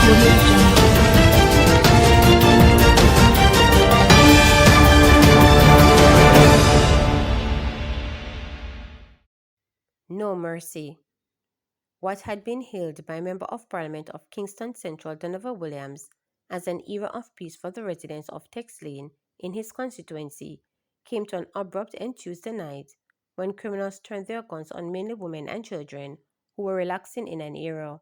Audio Jungle. No mercy. What had been hailed by Member of Parliament of Kingston Central Donovan Williams as an era of peace for the residents of Tex Lane in his constituency came to an abrupt end Tuesday night when criminals turned their guns on mainly women and children who were relaxing in an era.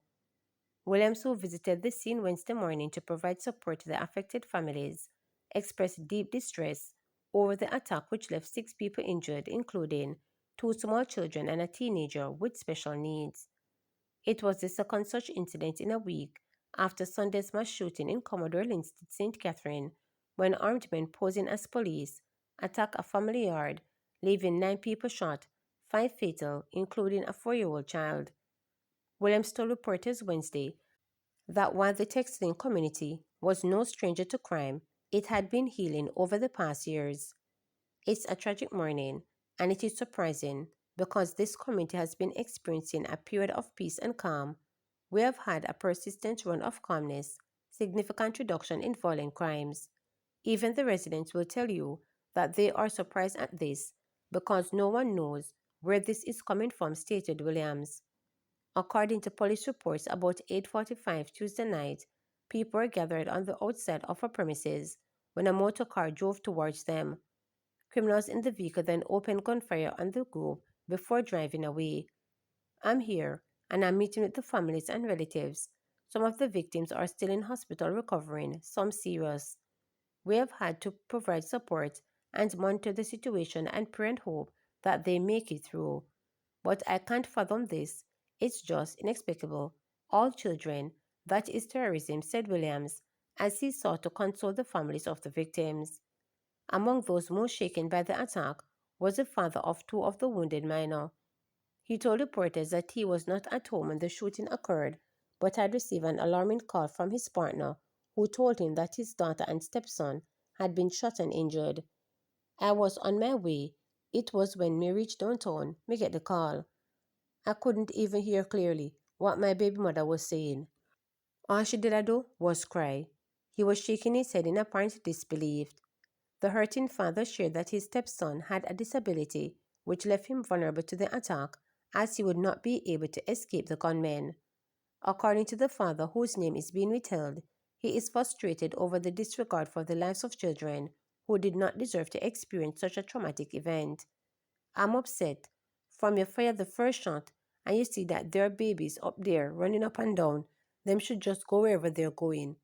Williams, who visited the scene Wednesday morning to provide support to the affected families, expressed deep distress over the attack which left 6 people injured, including 2 small children and a teenager with special needs. It was the second such incident in a week after Sunday's mass shooting in Commodore Linstead, St. Catherine, when armed men posing as police attacked a family yard, leaving 9 people shot, 5 fatal, including a 4-year-old child. Williams told reporters Wednesday that while the Texan community was no stranger to crime, it had been healing over the past years. It's a tragic morning, and it is surprising because this community has been experiencing a period of peace and calm. We have had a persistent run of calmness, significant reduction in violent crimes. Even the residents will tell you that they are surprised at this because no one knows where this is coming from, stated Williams. According to police reports, about 8:45 Tuesday night, people were gathered on the outside of a premises when a motor car drove towards them. Criminals in the vehicle then opened gunfire on the group before driving away. I'm here, and I'm meeting with the families and relatives. Some of the victims are still in hospital recovering, some serious. We have had to provide support and monitor the situation and pray and hope that they make it through. But I can't fathom this. It's just inexplicable. All children, that is terrorism, said Williams, as he sought to console the families of the victims. Among those most shaken by the attack was the father of 2 of the wounded minors. He told reporters that he was not at home when the shooting occurred, but had received an alarming call from his partner, who told him that his daughter and stepson had been shot and injured. I was on my way. It was when me reached downtown, me get the call. I couldn't even hear clearly what my baby mother was saying. All she did do was cry. He was shaking his head in apparent disbelief. The hurting father shared that his stepson had a disability which left him vulnerable to the attack, as he would not be able to escape the gunmen. According to the father, whose name is being withheld, he is frustrated over the disregard for the lives of children who did not deserve to experience such a traumatic event. I'm upset. From you fire the first shot and you see that there are babies up there running up and down, them should just go wherever they're going.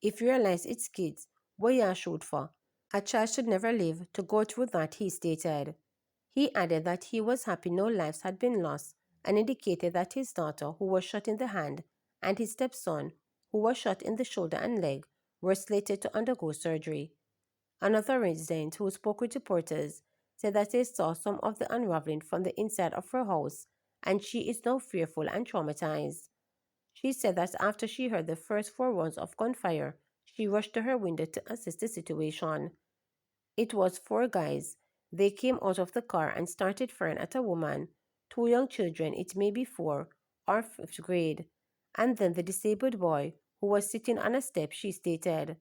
If you realize it's kids, what you shoot for? A child should never live to go through that, he stated. He added that he was happy no lives had been lost and indicated that his daughter, who was shot in the hand, and his stepson, who was shot in the shoulder and leg, were slated to undergo surgery. Another resident who spoke with reporters said that they saw some of the unraveling from the inside of her house and she is now fearful and traumatized. She said that after she heard the first 4 rounds of gunfire, she rushed to her window to assess the situation. It was 4 guys. They came out of the car and started firing at a woman, 2 young children, it may be 4 or 5th grade, and then the disabled boy who was sitting on a step, she stated.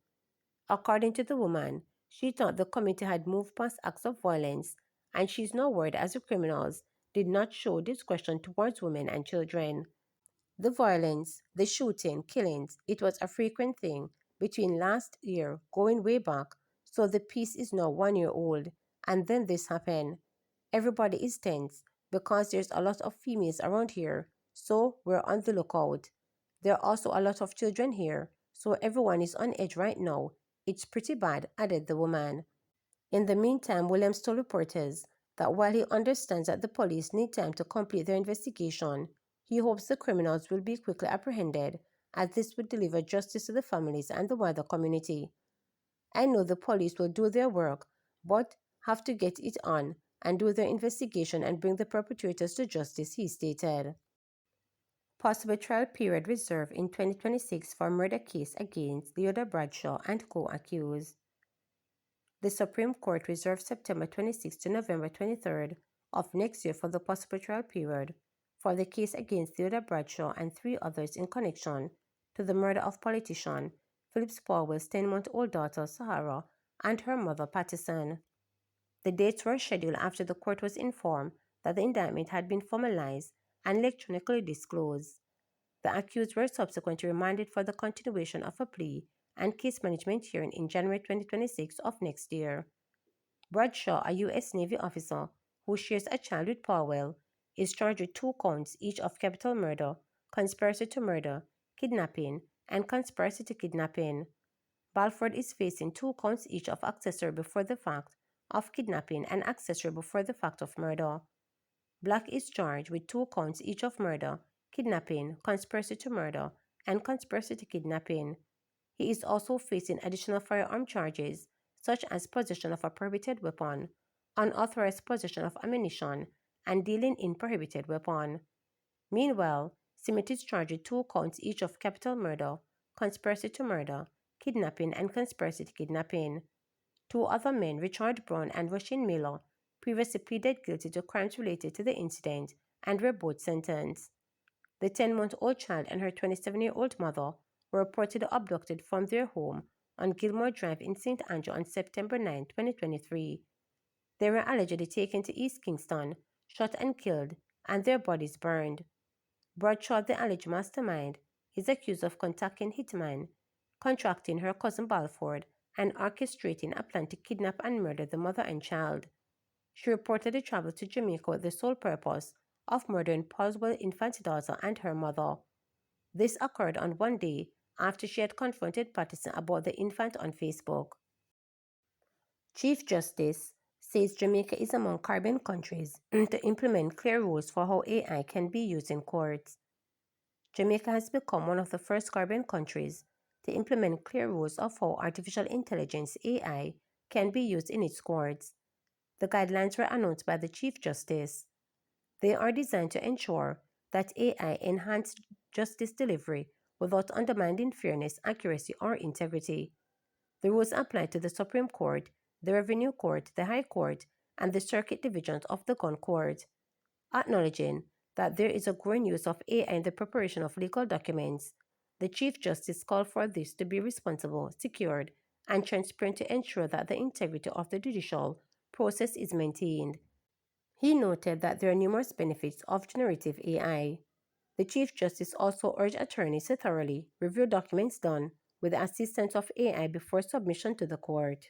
According to the woman, she thought the committee had moved past acts of violence, and she's now worried as the criminals did not show discretion towards women and children. The violence, the shooting, killings, it was a frequent thing between last year going way back, so the piece is now 1 year old, and then this happened. Everybody is tense because there's a lot of females around here, so we're on the lookout. There are also a lot of children here, so everyone is on edge right now. It's pretty bad, added the woman. In the meantime, Williams told reporters that while he understands that the police need time to complete their investigation, he hopes the criminals will be quickly apprehended, as this would deliver justice to the families and the wider community. I know the police will do their work, but have to get it on and do their investigation and bring the perpetrators to justice, he stated. Possible trial period reserved in 2026 for murder case against Leota Bradshaw and co-accused. The Supreme Court reserved September 26 to November 23 of next year for the possible trial period for the case against Leota Bradshaw and 3 others in connection to the murder of politician Phillips Powell's 10-month-old daughter Sahara and her mother Patterson. The dates were scheduled after the court was informed that the indictment had been formalized and electronically disclosed. The accused were subsequently remanded for the continuation of a plea and case management hearing in January 2026 of next year. Bradshaw, a U.S. Navy officer who shares a child with Powell, is charged with 2 counts each of capital murder, conspiracy to murder, kidnapping, and conspiracy to kidnapping. Balford is facing 2 counts each of accessory before the fact of kidnapping and accessory before the fact of murder. Black is charged with 2 counts each of murder, kidnapping, conspiracy to murder, and conspiracy to kidnapping. He is also facing additional firearm charges, such as possession of a prohibited weapon, unauthorized possession of ammunition, and dealing in prohibited weapon. Meanwhile, Smith is charged with 2 counts each of capital murder, conspiracy to murder, kidnapping, and conspiracy to kidnapping. 2 other men, Richard Brown and Rushing Miller, previously pleaded guilty to crimes related to the incident and were both sentenced. The 10-month-old child and her 27-year-old mother were reportedly abducted from their home on Gilmore Drive in St. Andrew on September 9, 2023. They were allegedly taken to East Kingston, shot and killed, and their bodies burned. Bradshaw, the alleged mastermind, is accused of contacting Hitman, contracting her cousin Balford, and orchestrating a plan to kidnap and murder the mother and child. She reportedly traveled to Jamaica with the sole purpose of murdering Paul's infant daughter and her mother. This occurred on one day after she had confronted Patterson about the infant on Facebook. Chief Justice says Jamaica is among Caribbean countries to implement clear rules for how AI can be used in courts. Jamaica has become one of the first Caribbean countries to implement clear rules of how artificial intelligence AI can be used in its courts. The guidelines were announced by the Chief Justice. They are designed to ensure that AI enhances justice delivery without undermining fairness, accuracy, or integrity. The rules apply to the Supreme Court, the Revenue Court, the High Court, and the Circuit Divisions of the Gun Court. Acknowledging that there is a growing use of AI in the preparation of legal documents, the Chief Justice called for this to be responsible, secured, and transparent to ensure that the integrity of the judicial process is maintained. He noted that there are numerous benefits of generative AI. The Chief Justice also urged attorneys to thoroughly review documents done with the assistance of AI before submission to the court.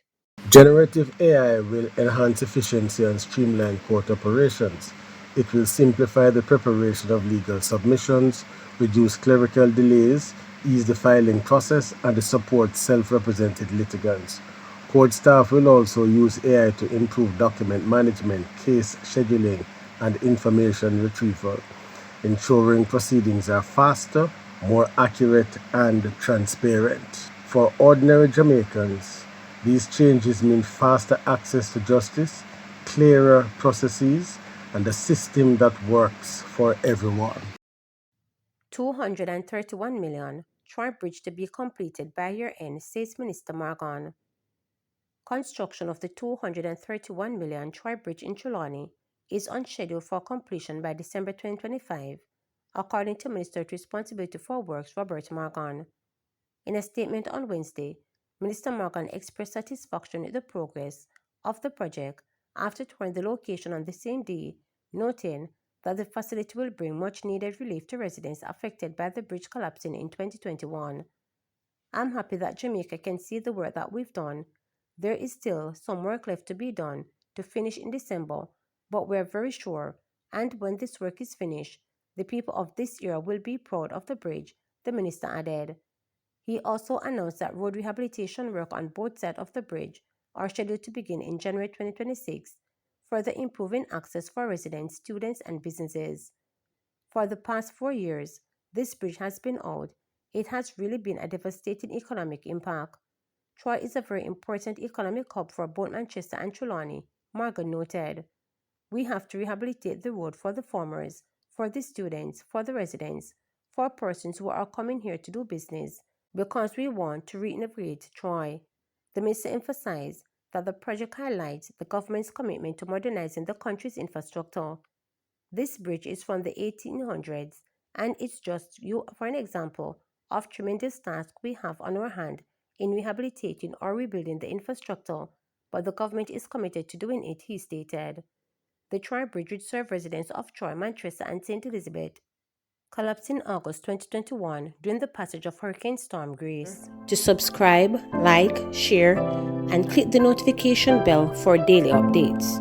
Generative AI will enhance efficiency and streamline court operations. It will simplify the preparation of legal submissions, reduce clerical delays, ease the filing process, and support self-represented litigants. Court staff will also use AI to improve document management, case scheduling, and information retrieval, ensuring proceedings are faster, more accurate, and transparent. For ordinary Jamaicans, these changes mean faster access to justice, clearer processes, and a system that works for everyone. 231 million Troy Bridge to be completed by year end, says Minister Morgan. Construction of the 231 million Troy Bridge in Trelawney is on schedule for completion by December 2025, according to Minister with Responsibility for Works Robert Morgan. In a statement on Wednesday, Minister Morgan expressed satisfaction with the progress of the project after touring the location on the same day, noting that the facility will bring much needed relief to residents affected by the bridge collapsing in 2021. I'm happy that Jamaica can see the work that we've done. There is still some work left to be done to finish in December, but we're very sure, and when this work is finished, the people of this area will be proud of the bridge, the minister added. He also announced that road rehabilitation work on both sides of the bridge are scheduled to begin in January 2026, further improving access for residents, students, and businesses. For the past 4 years, this bridge has been out. It has really been a devastating economic impact. Troy is a very important economic hub for both Manchester and Trelawney, Morgan noted. We have to rehabilitate the road for the farmers, for the students, for the residents, for persons who are coming here to do business, because we want to reinvigorate Troy. The minister emphasized that the project highlights the government's commitment to modernizing the country's infrastructure. This bridge is from the 1800s, and it's just for an example of tremendous task we have on our hand in rehabilitating or rebuilding the infrastructure, but the government is committed to doing it, he stated. The Troy Bridge would serve residents of Troy, Manchester, and St. Elizabeth, collapsed in August 2021 during the passage of Hurricane Storm Grace. To subscribe, like, share, and click the notification bell for daily updates.